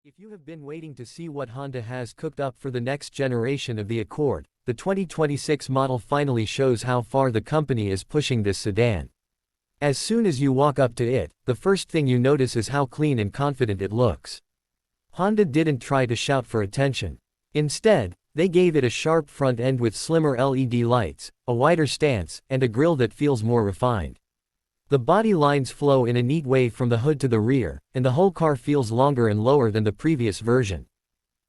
If you have been waiting to see what Honda has cooked up for the next generation of the Accord, the 2026 model finally shows how far the company is pushing this sedan. As soon as you walk up to it, the first thing you notice is how clean and confident it looks. Honda didn't try to shout for attention. Instead, they gave it a sharp front end with slimmer LED lights, a wider stance, and a grille that feels more refined. The body lines flow in a neat way from the hood to the rear, and the whole car feels longer and lower than the previous version.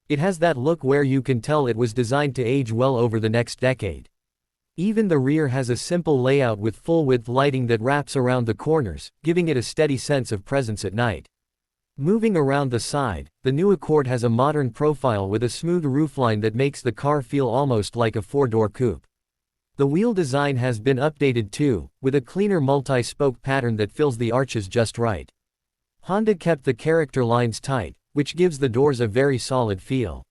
It has that look where you can tell it was designed to age well over the next decade. Even the rear has a simple layout with full-width lighting that wraps around the corners, giving it a steady sense of presence at night. Moving around the side, the new Accord has a modern profile with a smooth roofline that makes the car feel almost like a four-door coupe. The wheel design has been updated too, with a cleaner multi-spoke pattern that fills the arches just right. Honda kept the character lines tight, which gives the doors a very solid feel.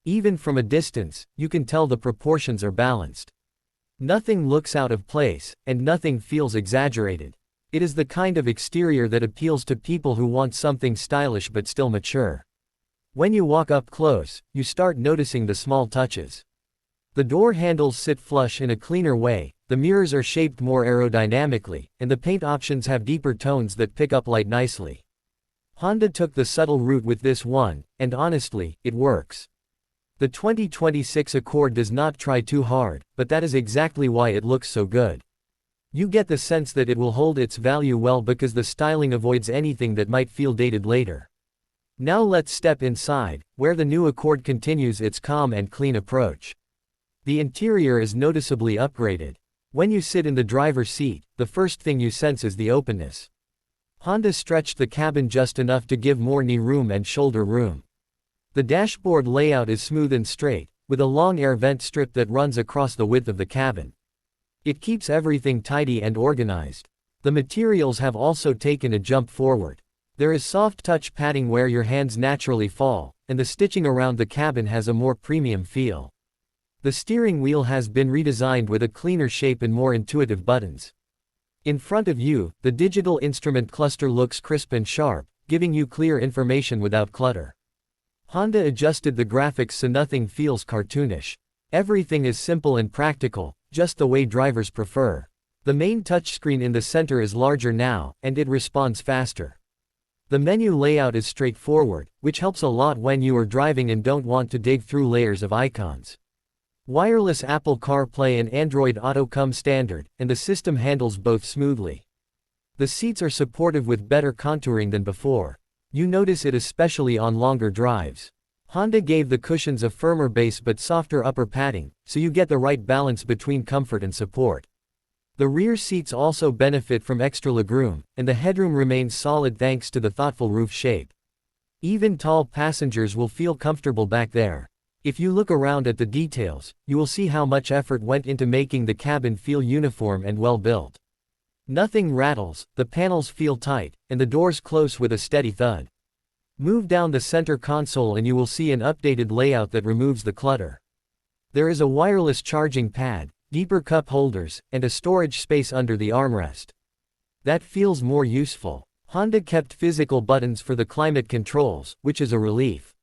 Even from a distance, you can tell the proportions are balanced. Nothing looks out of place, and nothing feels exaggerated. It is the kind of exterior that appeals to people who want something stylish but still mature. When you walk up close, you start noticing the small touches. The door handles sit flush in a cleaner way, the mirrors are shaped more aerodynamically, and the paint options have deeper tones that pick up light nicely. Honda took the subtle route with this one, and honestly, it works. The 2026 Accord does not try too hard, but that is exactly why it looks so good. You get the sense that it will hold its value well because the styling avoids anything that might feel dated later. Now let's step inside, where the new Accord continues its calm and clean approach. The interior is noticeably upgraded. When you sit in the driver's seat, the first thing you sense is the openness. Honda stretched the cabin just enough to give more knee room and shoulder room. The dashboard layout is smooth and straight, with a long air vent strip that runs across the width of the cabin. It keeps everything tidy and organized. The materials have also taken a jump forward. There is soft touch padding where your hands naturally fall, and the stitching around the cabin has a more premium feel. The steering wheel has been redesigned with a cleaner shape and more intuitive buttons. In front of you, the digital instrument cluster looks crisp and sharp, giving you clear information without clutter. Honda adjusted the graphics so nothing feels cartoonish. Everything is simple and practical, just the way drivers prefer. The main touchscreen in the center is larger now, and it responds faster. The menu layout is straightforward, which helps a lot when you are driving and don't want to dig through layers of icons. Wireless Apple CarPlay and Android Auto come standard, and the system handles both smoothly. The seats are supportive with better contouring than before. You notice it especially on longer drives. Honda gave the cushions a firmer base but softer upper padding, so you get the right balance between comfort and support. The rear seats also benefit from extra legroom, and the headroom remains solid thanks to the thoughtful roof shape. Even tall passengers will feel comfortable back there. If you look around at the details, you will see how much effort went into making the cabin feel uniform and well built. Nothing rattles, the panels feel tight, and the doors close with a steady thud. Move down the center console and you will see an updated layout that removes the clutter. There is a wireless charging pad, deeper cup holders, and a storage space under the armrest. That feels more useful. Honda kept physical buttons for the climate controls, which is a relief.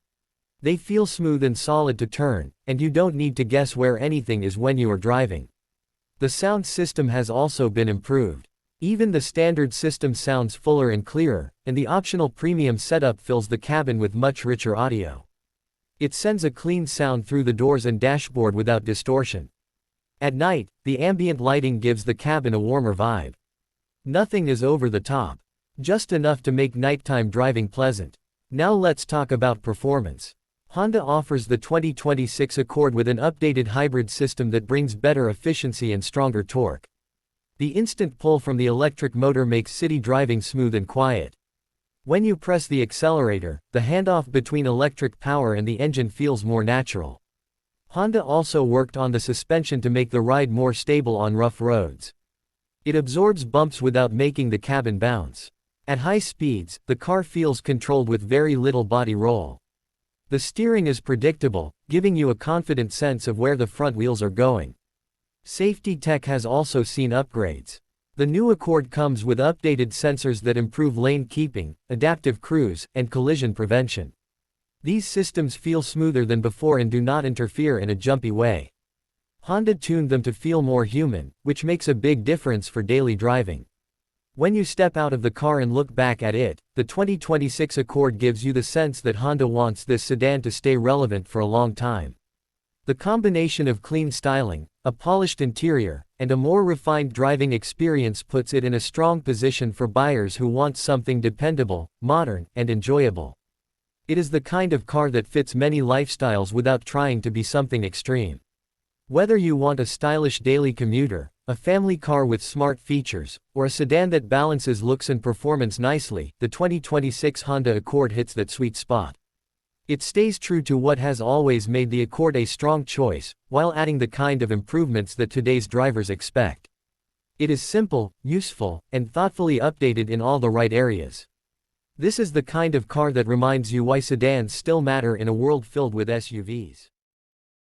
They feel smooth and solid to turn, and you don't need to guess where anything is when you are driving. The sound system has also been improved. Even the standard system sounds fuller and clearer, and the optional premium setup fills the cabin with much richer audio. It sends a clean sound through the doors and dashboard without distortion. At night, the ambient lighting gives the cabin a warmer vibe. Nothing is over the top. Just enough to make nighttime driving pleasant. Now let's talk about performance. Honda offers the 2026 Accord with an updated hybrid system that brings better efficiency and stronger torque. The instant pull from the electric motor makes city driving smooth and quiet. When you press the accelerator, the handoff between electric power and the engine feels more natural. Honda also worked on the suspension to make the ride more stable on rough roads. It absorbs bumps without making the cabin bounce. At high speeds, the car feels controlled with very little body roll. The steering is predictable, giving you a confident sense of where the front wheels are going. Safety tech has also seen upgrades. The new Accord comes with updated sensors that improve lane keeping, adaptive cruise, and collision prevention. These systems feel smoother than before and do not interfere in a jumpy way. Honda tuned them to feel more human, which makes a big difference for daily driving. When you step out of the car and look back at it, the 2026 Accord gives you the sense that Honda wants this sedan to stay relevant for a long time. The combination of clean styling, a polished interior, and a more refined driving experience puts it in a strong position for buyers who want something dependable, modern, and enjoyable. It is the kind of car that fits many lifestyles without trying to be something extreme. Whether you want a stylish daily commuter, a family car with smart features, or a sedan that balances looks and performance nicely, the 2026 Honda Accord hits that sweet spot. It stays true to what has always made the Accord a strong choice, while adding the kind of improvements that today's drivers expect. It is simple, useful, and thoughtfully updated in all the right areas. This is the kind of car that reminds you why sedans still matter in a world filled with SUVs.